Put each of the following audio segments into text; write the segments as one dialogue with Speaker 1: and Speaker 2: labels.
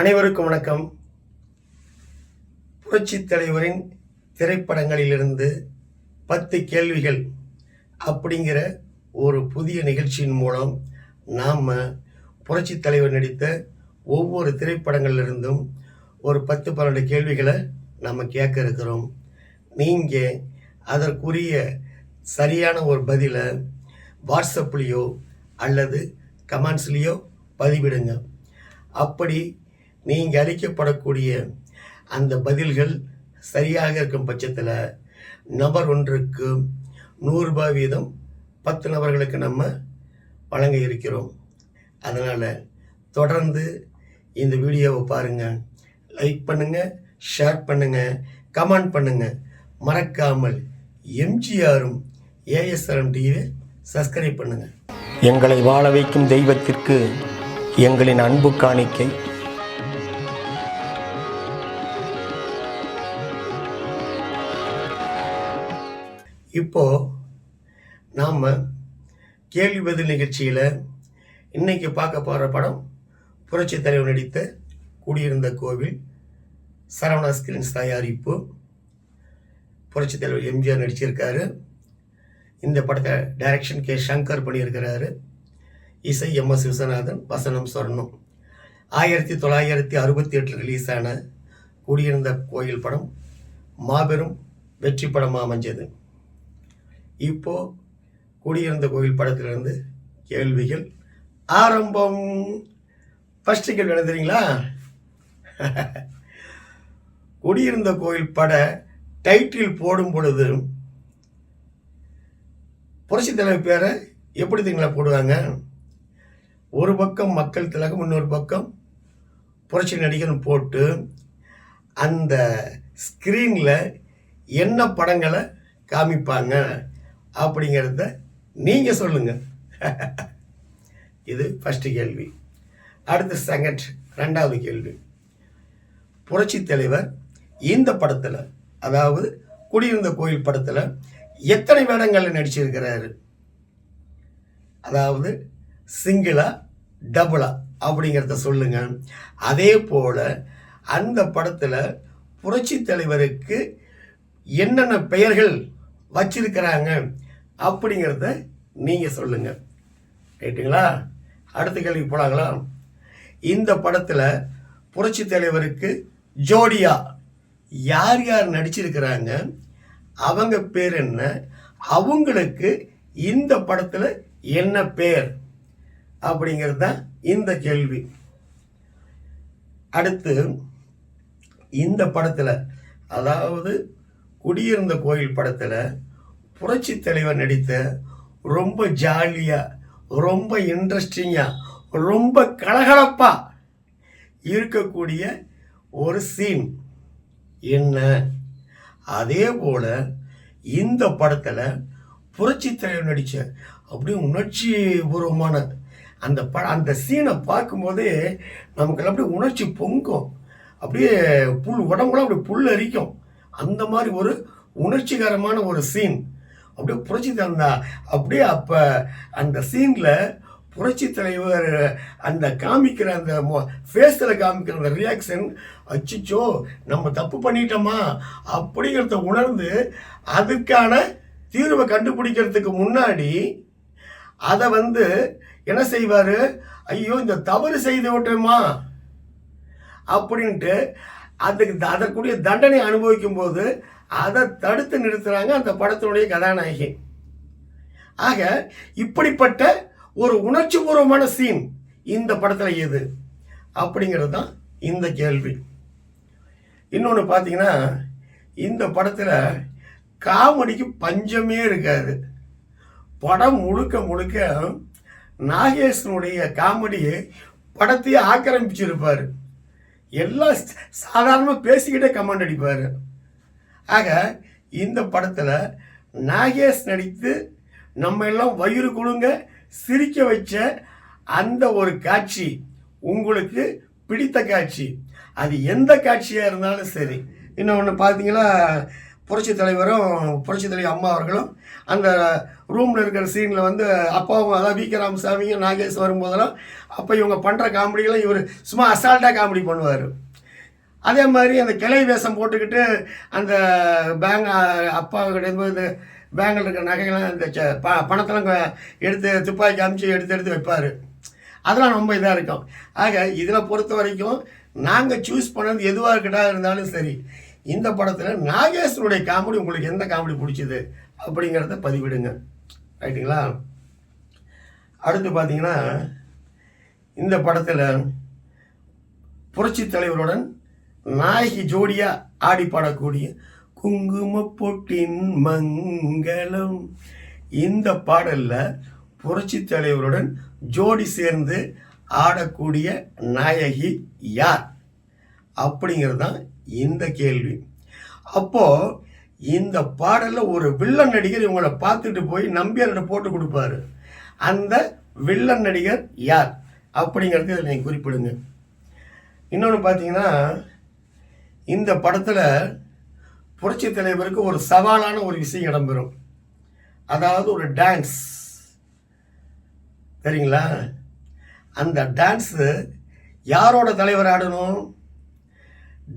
Speaker 1: அனைவருக்கும் வணக்கம். புரட்சித் தலைவரின் திரைப்படங்களிலிருந்து 10 கேள்விகள் அப்படிங்கிற ஒரு புதிய நிகழ்ச்சியின் மூலம் நாம் புரட்சித் தலைவர் நடித்த ஒவ்வொரு திரைப்படங்களிலிருந்தும் ஒரு 10-12 கேள்விகளை நம்ம கேட்க இருக்கிறோம். நீங்கள் அதற்குரிய சரியான ஒரு பதிலை வாட்ஸ்அப்லேயோ அல்லது கமெண்ட்ஸ்லேயோ பதிவிடுங்க. அப்படி நீங்கள் அளிக்கப்படக்கூடிய அந்த பதில்கள் சரியாக இருக்கும் பட்சத்தில் நபர் ஒன்றுக்கு 100 ரூபாய் வீதம் 10 நபர்களுக்கு நம்ம வழங்க இருக்கிறோம். அதனால் தொடர்ந்து இந்த வீடியோவை பாருங்கள், லைக் பண்ணுங்கள், ஷேர் பண்ணுங்கள், கமெண்ட் பண்ணுங்கள். மறக்காமல் எம்ஜிஆரும் ஏஎஸ்ஆரும் டிவியை சப்ஸ்கிரைப் பண்ணுங்கள்.
Speaker 2: எங்களை வாழ வைக்கும் தெய்வத்திற்கு எங்களின் அன்பு காணிக்கை.
Speaker 1: இப்போ நாம் கேள்வி பதில் நிகழ்ச்சியில் இன்னைக்கு பார்க்க போகிற படம் புரட்சித் தலைவர் நடித்த குடியிருந்த கோவில், சரவணா ஸ்கிரீன்ஸ் தயாரிப்பு. புரட்சித் தலைவர் எம்ஜிஆர் நடிச்சிருக்காரு. இந்த படத்தை டைரக்ஷன் கே சங்கர் பண்ணியிருக்கிறாரு. இசை எம்.எஸ். விஸ்வநாதன், வசனம் சொர்ணம். 1968 ரிலீஸ் ஆன குடியிருந்த கோயில் படம் மாபெரும் வெற்றி படமாக அமைஞ்சது. இப்போ குடியிருந்த கோயில் படத்திலிருந்து கேள்விகள் ஆரம்பம். ஃபர்ஸ்ட் கேள்வி என்ன தெரியுங்களா? குடியிருந்த கோயில் பட டைட்டில் போடும் பொழுது புரட்சித் தலைவர் பேரை எப்படி தெரியுங்களா போடுவாங்க? ஒரு பக்கம் மக்கள் திலகம், இன்னொரு பக்கம் புரட்சி நடிகர்னு போட்டு அந்த ஸ்க்ரீனில் என்ன படங்களை காமிப்பாங்க அப்படிங்கிறத நீங்கள் சொல்லுங்கள். இது ஃபஸ்ட்டு கேள்வி. அடுத்து ரெண்டாவது கேள்வி. புரட்சித் தலைவர் இந்த படத்தில், அதாவது குடியிருந்த கோயில் படத்தில் எத்தனை வேடங்களில் நடிச்சிருக்கிறாரு? அதாவது சிங்கிளா டபுளா அப்படிங்கிறத சொல்லுங்க. அதே போல் அந்த படத்தில் புரட்சித் தலைவருக்கு என்னென்ன பெயர்கள் வச்சிருக்கிறாங்க அப்படிங்கிறத நீங்கள் சொல்லுங்கள். ரைட்டுங்களா? அடுத்த கேள்வி போலாங்களா? இந்த படத்தில் புரட்சித் தலைவருக்கு ஜோடியா யார் யார் நடிச்சிருக்கிறாங்க, அவங்க பேர் என்ன, அவங்களுக்கு இந்த படத்தில் என்ன பேர் அப்படிங்கிறது தான் இந்த கேள்வி. அடுத்து இந்த படத்தில், அதாவது குடியிருந்த கோயில் படத்தில் புரட்சித் தலைவர் நடித்த ரொம்ப ஜாலியாக, ரொம்ப இன்ட்ரெஸ்டிங்காக, ரொம்ப கலகலப்பாக இருக்கக்கூடிய ஒரு சீன் என்ன? அதே போல் இந்த படத்தில் புரட்சித் தலைவர் நடித்த அப்படியே உணர்ச்சி பூர்வமான அந்த சீனை பார்க்கும்போதே நமக்கெல்லாம் அப்படியே உணர்ச்சி பொங்கும். அப்படியே உடம்புலாம் அப்படியே புல் அரிக்கும். அந்த மாதிரி ஒரு உணர்ச்சிகரமான ஒரு சீன். அப்படியே புரட்சி தலைவர் அப்படியே அப்போ அந்த சீனில் புரட்சி தலைவர் அந்த காமிக்கிற அந்த ஃபேஸில் காமிக்கிற அந்த ரியாக்ஷன், அச்சிச்சோ நம்ம தப்பு பண்ணிட்டோமா அப்படிங்கிறத உணர்ந்து அதுக்கான தீர்வை கண்டுபிடிக்கிறதுக்கு முன்னாடி அதை என்ன செய்வார்? ஐயோ இந்த தவறு செய்து விட்டோமா அப்படின்ட்டு அதற்குரிய தண்டனை அனுபவிக்கும் போது அதை தடுத்து நிறுத்துறாங்க அந்த படத்தினுடைய கதாநாயகி. ஆக இப்படிப்பட்ட ஒரு உணர்ச்சி பூர்வமான சீன் இந்த படத்தில் எது அப்படிங்கிறது தான் இந்த கேள்வி. இன்னொன்று பார்த்தீங்கன்னா, இந்த படத்தில் காமெடிக்கு பஞ்சமே இருக்காது. படம் முழுக்க முழுக்க நாகேஷனுடைய காமெடி படத்தையே ஆக்கிரமிச்சிருப்பார். எல்லாம் சாதாரணமாக பேசிக்கிட்டே கமெண்ட் அடிப்பார். ஆக இந்த படத்தில் நாகேஷ் நடித்து நம்ம எல்லாம் வயிறு குழுங்க சிரிக்க வச்ச அந்த ஒரு காட்சி உங்களுக்கு பிடித்த காட்சி, அது எந்த காட்சியாக இருந்தாலும் சரி. இன்னொன்று பார்த்தீங்களா, புரட்சி தலைவரும் புரட்சி தலைவர் அம்மா அவர்களும் அந்த ரூமில் இருக்கிற சீனில் வந்து அப்பாவும் அதாவது வி கே ராமசாமியும் நாகேஷ் வரும்போதெல்லாம் அப்போ இவங்க பண்ணுற காமெடிகளும் இவர் சும்மா அசால்ட்டாக காமெடி பண்ணுவார். அதே மாதிரி அந்த கிளை வேஷம் போட்டுக்கிட்டு அந்த பேங்க் அப்பா கிட்ட இந்த பேங்கில் இருக்கிற நகைகள்லாம் இந்த பணத்தெல்லாம் எடுத்து துப்பாக்கி அமைச்சு எடுத்து வைப்பார். அதெல்லாம் ரொம்ப இதாக இருக்கும். ஆக இதில் பொறுத்த வரைக்கும் நாங்கள் சூஸ் பண்ணது எதுவாக இருக்கட்டா இருந்தாலும் சரி, இந்த படத்தில் நாகேஸ்வருடைய காமெடி உங்களுக்கு எந்த காமெடி பிடிச்சிது அப்படிங்கிறத பதிவிடுங்க. ரைட்டுங்களா? அடுத்து பார்த்தீங்கன்னா இந்த படத்தில் புரட்சி தலைவருடன் நாயகி ஜோடியாக ஆடி பாடக்கூடிய குங்கும பொட்டின் மங்களம், இந்த பாடலில் புரட்சி தலைவருடன் ஜோடி சேர்ந்து ஆடக்கூடிய நாயகி யார் அப்படிங்கிறது தான் இந்த கேள்வி. அப்போது இந்த பாடலில் ஒரு வில்லன் நடிகர் இவங்களை பார்த்துட்டு போய் நம்பியார்கிட்ட போட்டு கொடுப்பாரு. அந்த வில்லன் நடிகர் யார் அப்படிங்கிறது இதில் நீங்கள் குறிப்பிடுங்க. இன்னொன்று பார்த்தீங்கன்னா இந்த படத்தில் புரட்சி தலைவருக்கு ஒரு சவாலான ஒரு விஷயம் இடம்பெறும். அதாவது ஒரு டான்ஸ், சரிங்களா? அந்த டான்ஸு யாரோட தலைவர் ஆடணும்?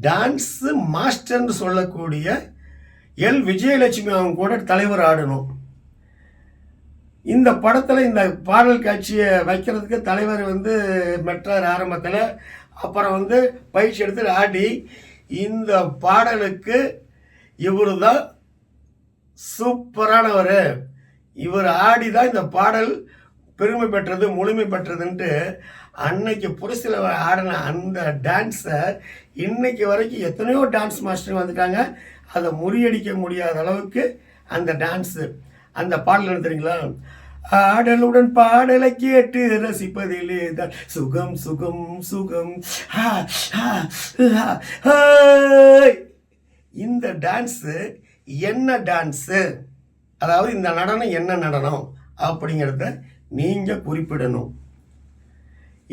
Speaker 1: டான்ஸு மாஸ்டர்னு சொல்லக்கூடிய எல் விஜயலட்சுமி அவங்க கூட தலைவர் ஆடணும். இந்த படத்தில் இந்த பாடல் காட்சியை வைக்கிறதுக்கு தலைவர் வந்து மெட்ரார் ஆரம்பத்தில், அப்புறம் வந்து பயிற்சி எடுத்து ஆடி இந்த பாடலுக்கு இவர் தான் சூப்பரானவர், இவர் ஆடி தான் இந்த பாடல் பெருமை பெற்றது முழுமை பெற்றதுன்ட்டு அன்னைக்கு புரட்சியில் ஆடின அந்த டான்ஸை இன்னைக்கு வரைக்கும் எத்தனையோ டான்ஸ் மாஸ்டர் வந்துட்டாங்க, அதை முறியடிக்க முடியாத அளவுக்கு அந்த டான்ஸு அந்த பாடல் என்ன தெரியுங்களா? ஆடலுடன் பாடலை கேட்டு ரசிப்பதிலே தான் சுகம் சுகம் சுகம். இந்த டான்ஸு என்ன டான்ஸு, அதாவது இந்த நடனம் என்ன நடனம் அப்படிங்கிறத நீங்கள் குறிப்பிடணும்.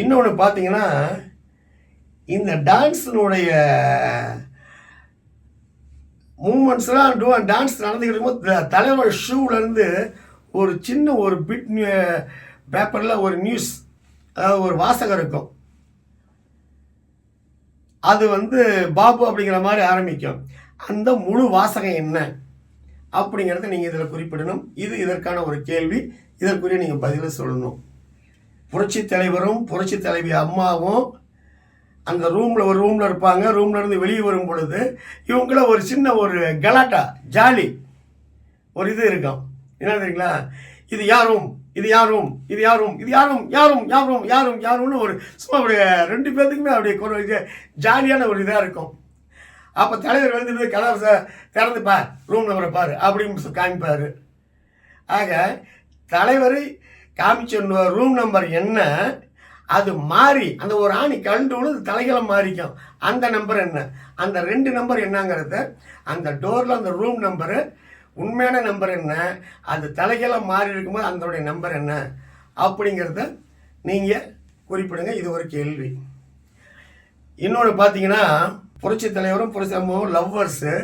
Speaker 1: இன்னொன்று பார்த்தீங்கன்னா இந்த டான்ஸினுடைய மூமெண்ட்ஸ்லாம் டான்ஸ் நடந்துக்கிட்டு இருக்கும்போது தலைவர் ஷூவிலேருந்து ஒரு சின்ன ஒரு பிட் பேப்பரில் ஒரு நியூஸ், அதாவது ஒரு வாசகம் இருக்கும். அது வந்து பாபு அப்படிங்கிற மாதிரி ஆரம்பிக்கும். அந்த முழு வாசகம் என்ன அப்படிங்கிறத நீங்கள் இதில் குறிப்பிடணும். இது இதற்கான ஒரு கேள்வி, இதற்குரிய நீங்கள் பதிலை சொல்லணும். புரட்சி தலைவரும் புரட்சி தலைவி அம்மாவும் அந்த ஒரு ரூமில் இருப்பாங்க. ரூமில் இருந்து வெளியே வரும் பொழுது இவங்கள ஒரு சின்ன ஒரு கலாட்டா ஜாலி ஒரு இது இருக்கும். என்ன தெரியுங்களா? இது யாரும் இது யாரும் இது யாரும் இது யாரும் யாரும் யாரும் யாரும் யாரும்னு ஒரு சும்மா அப்படியே ரெண்டு பேர்த்துக்குமே அப்படியே ஜாலியான ஒரு இதாக இருக்கும். அப்போ தலைவர் வந்து கதவை திறந்து பார், ரூம் நம்பரை பார் அப்படின்னு காமிப்பார். ஆக தலைவர் காமிச்ச ரூம் நம்பர் என்ன, அது மாறி அந்த ஒரு ஆணி கழுண்டு தலைகளை மாறிக்கும். அந்த நம்பர் என்ன, அந்த 2 நம்பர் என்னங்கிறத அந்த டோரில் அந்த ரூம் நம்பரு உண்மையான நம்பர் என்ன, அது தலைகளை மாறி இருக்கும்போது அதனுடைய நம்பர் என்ன அப்படிங்கிறத நீங்கள் குறிப்பிடுங்க. இது ஒரு கேள்வி. இன்னொன்று பார்த்தீங்கன்னா புரட்சி தலைவரும் புரட்சி அம்மாவும் லவ்வர்ஸு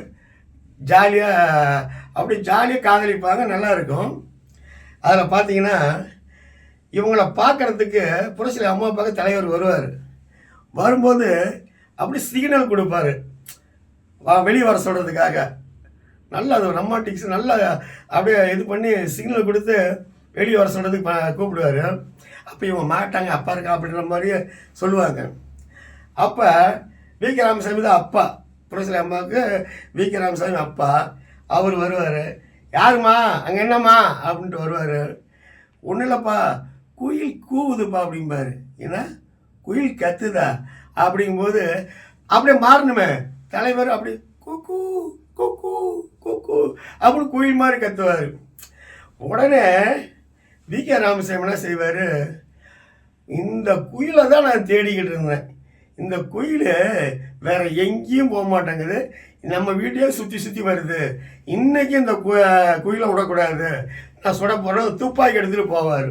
Speaker 1: ஜாலியாக அப்படி ஜாலியாக காதலிப்பாங்க, நல்லா இருக்கும். அதில் பார்த்தீங்கன்னா இவங்கள பார்க்குறதுக்கு புரட்சி அம்மா பார்க்க தலைவர் வருவார். வரும்போது அப்படி சிக்னல் கொடுப்பார் வெளியே வர சொல்கிறதுக்காக. நல்லா அது ரொமான்டிக்ஸ் நல்லா அப்படியே இது பண்ணி சிக்னல் கொடுத்து வெளியே வர சொல்கிறதுக்கு கூப்பிடுவார். அப்போ இவங்க மாட்டாங்க, அப்பா இருக்கா அப்படின்ற மாதிரியே சொல்லுவாங்க. அப்போ வி கே ராமசாமி தான் அப்பா, புரட்சி அம்மாவுக்கு வி கே ராமசாமி அப்பா. அவர் வருவார். யாருமா அங்கே என்னம்மா அப்படின்ட்டு வருவார். ஒன்றும் இல்லைப்பா, குயில் கூவுதுப்பா அப்படிம்பாரு. ஏன்னா குயில் கத்துதா அப்படிங்கும்போது அப்படியே மாறணுமே தலைவர், அப்படி கூக்கு கூக்கு கூக்கு அப்படி குயில் மாதிரி கத்துவார். உடனே வி கே ராமசாமி என்ன செய்வார், இந்த குயிலை தான் நான் தேடிக்கிட்டு இருந்தேன், இந்த குயில் வேற எங்கேயும் போக மாட்டேங்குது, நம்ம வீட்டையே சுற்றி சுற்றி வருது, இன்னைக்கு இந்த குயிலை விடக்கூடாது, நான் சுட போகிறேன், துப்பாக்கி எடுத்துகிட்டு போவார்.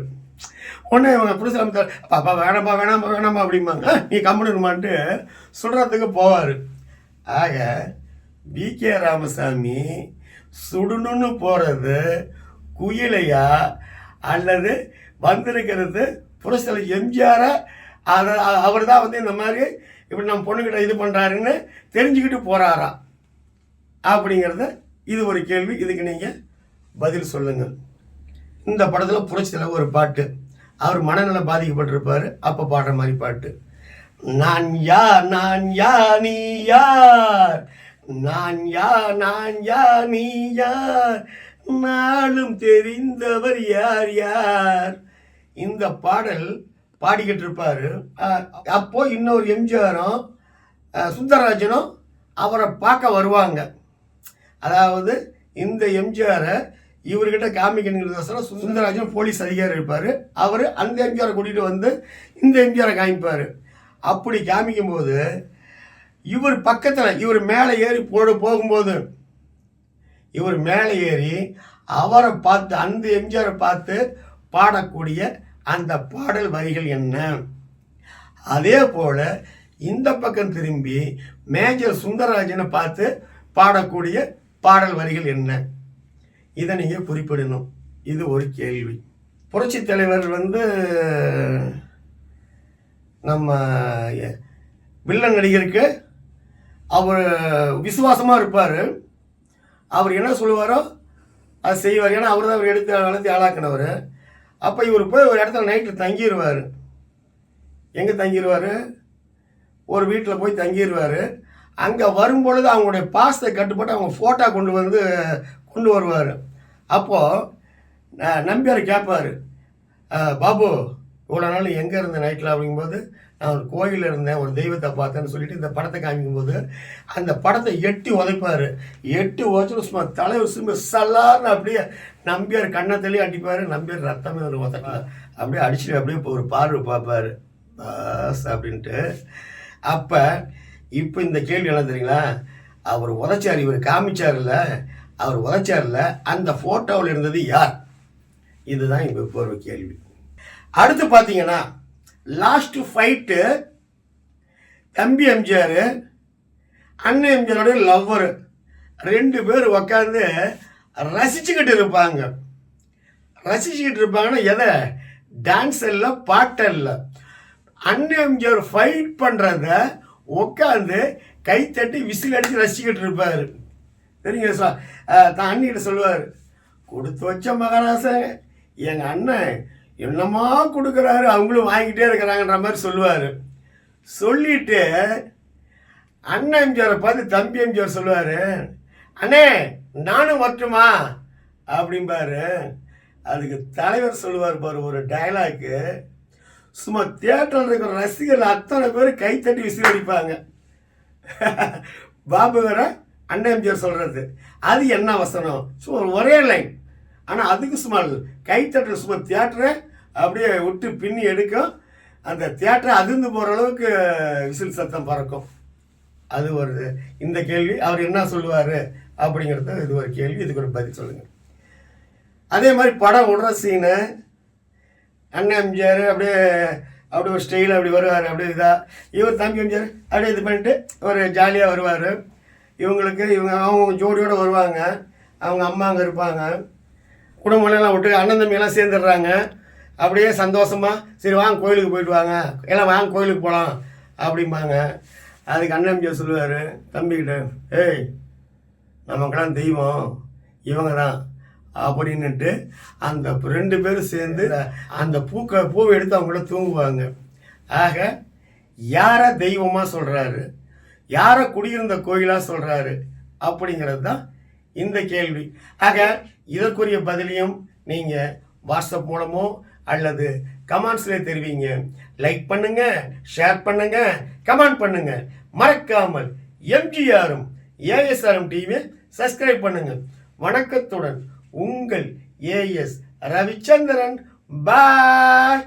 Speaker 1: உடனே இவங்க புடிச்சு பாப்பா வேணாம்ப்பா வேணாம்ப்பா வேணாம்ப்பா அப்படிம்பாங்க. நீ கம்முனுமான்ட்டு சுடுறதுக்கு போவார். ஆக வி.கே. ராமசாமி சுடணும்னு போகிறது குயிலையா அல்லது வந்திருக்கிறது புரட்சித்தலைவர் எம்ஜிஆரா? அதை அவர் தான் வந்து இந்த மாதிரி இப்படி நம்ம பொண்ணுக்கிட்ட இது பண்ணுறாருன்னு தெரிஞ்சுக்கிட்டு போகிறாரா அப்படிங்கிறத இது ஒரு கேள்வி. இதுக்கு நீங்கள் பதில் சொல்லுங்கள். இந்த படத்தில் புரட்சித்தலைவர் ஒரு பாட்டு, அவர் மனநலம் பாதிக்கப்பட்டிருப்பார், அப்போ பாடுற மாதிரி பாட்டு. நான் யார் நான் யார் நீ யார், நான் யார் நான் யார் நீ யார், நாளும் தெரிந்தவர் யார் யார். இந்த பாடல் பாடிக்கிட்டு இருப்பார். அப்போ இன்னொரு எம்ஜிஆரும் சுந்தரராஜனும் அவரை பார்க்க வருவாங்க. அதாவது இந்த எம்ஜிஆரை இவர்கிட்ட காமிக்கணுங்கிறதுக்கோசரம் சுந்தரராஜன் போலீஸ் அதிகாரி இருப்பார். அவர் அந்த எம்ஜிஆரை கூட்டிகிட்டு வந்து இந்த எம்ஜிஆரை காமிப்பார். அப்படி காமிக்கும்போது இவர் பக்கத்தில் இவர் மேலே ஏறி போகும்போது இவர் மேலே ஏறி அவரை பார்த்து அந்த எம்ஜிஆரை பார்த்து பாடக்கூடிய அந்த பாடல் வரிகள் என்ன? அதே போல் இந்த பக்கம் திரும்பி மேஜர் சுந்தரராஜனை பார்த்து பாடக்கூடிய பாடல் வரிகள் என்ன? இதை நீங்கள் குறிப்பிடணும். இது ஒரு கேள்வி. புரட்சித் தலைவர் வந்து நம்ம வில்லன் நடிகருக்கு அவர் விசுவாசமாக இருப்பார். அவர் என்ன சொல்லுவாரோ அது செய்வார். ஏன்னா அவர் தான் அவர் வளர்த்து ஆளாக்குனவர். அப்போ இவர் போய் ஒரு இடத்துல நைட்டில் தங்கிடுவார். எங்கே தங்கிடுவார்? ஒரு வீட்டில் போய் தங்கிடுவார். அங்கே வரும்பொழுது அவங்களுடைய பாசத்தை கட்டுப்பட்டு அவங்க ஃபோட்டோ கொண்டு வருவார். அப்போது நம்பியார் கேட்பார், பாபு இவ்வளோ நாள் எங்கே இருந்த நைட்டில்? அப்படிங்கும்போது நான் ஒரு கோயிலில் இருந்தேன், ஒரு தெய்வத்தை பார்த்தேன்னு சொல்லிட்டு இந்த படத்தை காமிக்கும்போது அந்த படத்தை எட்டி உதைப்பார். எட்டி உதைச்சு சும்மா தலைவர் சும்மா சல்லார்னு அப்படியே நம்பியார் கண்ணை தள்ளி அடிப்பார். நம்பியார் ரத்தமே ஒரு உதட்டல அப்படியே அடிச்சுட்டு அப்படியே ஒரு பார்வை பார்ப்பார் பாஸ் அப்படின்ட்டு. அப்போ இப்போ இந்த கேள்வி என்ன தெரியுங்களா? அவர் உதைச்சார், இவர் காமிச்சார்ல, அவர் உதைச்சார்ல, அந்த ஃபோட்டோவில் இருந்தது யார்? இதுதான் இப்போ ஒரு கேள்வி. அடுத்து பார்த்தீங்கன்னா லாஸ்ட் ஃபைட்டு தம்பி எம்ஜிஆர் அண்ணன் எம்ஜிஆரோட லவ்வர் 2 பேர் உக்காந்து ரசிச்சுக்கிட்டு இருப்பாங்க. எதை? டான்ஸ் இல்லை, பாட்டு இல்லை. அண்ணன் எம்ஜிஆர் ஃபைட் பண்ணுறத உட்காந்து கைத்தட்டி விசில் அடித்து ரசிச்சுக்கிட்டு இருப்பார். சரிங்க சார், தான் அண்ணிக்கிட்ட சொல்லுவார், கொடுத்து வச்ச மகாராசன் எங்கள் அண்ணன் என்னமா கொடுக்குறாரு, அவங்களும் வாங்கிட்டே இருக்கிறாங்கன்ற மாதிரி சொல்லுவார். சொல்லிட்டு அண்ணன் எம்ஜிஆரை பார்த்து தம்பி எம்ஜிஆர் சொல்லுவார், அண்ணே நானும் வரட்டுமா அப்படிம்பாரு. அதுக்கு தலைவர் சொல்லுவார் பாரு ஒரு டைலாக்கு, சும்மா தியேட்டரில் இருக்கிற ரசிகர்கள் அத்தனை பேர் கைத்தட்டி விசில் அடிப்பாங்க. பாபு வேற அண்ணன் எம்ஜிஆர் சொல்கிறது அது என்ன வசனம்? சும்மா ஒரே லைன், ஆனால் அதுக்கு சும்மா கைத்தட்டல் சும்மா தியேட்டரை அப்படியே விட்டு பின்னி எடுக்கும். அந்த தியேட்டரை அதிர்ந்து போகிற அளவுக்கு விசில் சத்தம் பறக்கும். அது ஒரு இந்த கேள்வி. அவர் என்ன சொல்லுவார் அப்படிங்கிறது இது ஒரு கேள்வி. இதுக்கு ஒரு பதில் சொல்லுங்கள். அதே மாதிரி படம் விடுற சீனு அண்ணன் எம்ஜிஆர் அப்படியே ஒரு ஸ்டைல் அப்படி வருவார். அப்படியே இதாக இவர் தம்பி எம்ஜிஆர் அப்படியே இது பண்ணிட்டு ஒரு ஜாலியாக வருவார். அவங்க ஜோடியோடு வருவாங்க. அவங்க அம்மா அங்கே இருப்பாங்க. குடும்பம்லாம் விட்டு அண்ணன் தம்பியெல்லாம் சேர்ந்துடுறாங்க. அப்படியே சந்தோஷமாக சரி வாங்க கோயிலுக்கு போயிட்டு வாங்க, எல்லாம் வாங்க கோயிலுக்கு போகலாம் அப்படிம்பாங்க. அதுக்கு அண்ணன் எம்ஜிஆர் சொல்லுவார் தம்பிக்கிட்ட, ஏய் நமக்கெல்லாம் தெய்வம் இவங்க தான் அப்படின்னுட்டு அந்த 2 பேரும் சேர்ந்து அந்த பூவை எடுத்து அவங்கள தூங்குவாங்க. ஆக யாரை தெய்வமாக சொல்கிறாரு, யாரை குடியிருந்த கோயிலாக சொல்கிறாரு அப்படிங்கிறது தான் இந்த கேள்வி. ஆக இதற்குரிய பதிலையும் நீங்கள் வாட்ஸ்அப் மூலமோ அல்லது கமெண்ட்ஸில் தெரிவிங்க. லைக் பண்ணுங்க, ஷேர் பண்ணுங்க, கமெண்ட் பண்ணுங்க. மறக்காமல் எம்ஜிஆரும் ஏஎஸ்ஆரும் டிவியை சப்ஸ்கிரைப் பண்ணுங்க. வணக்கத்துடன் உங்கள் ஏஎஸ் ரவிச்சந்திரன். பாய்.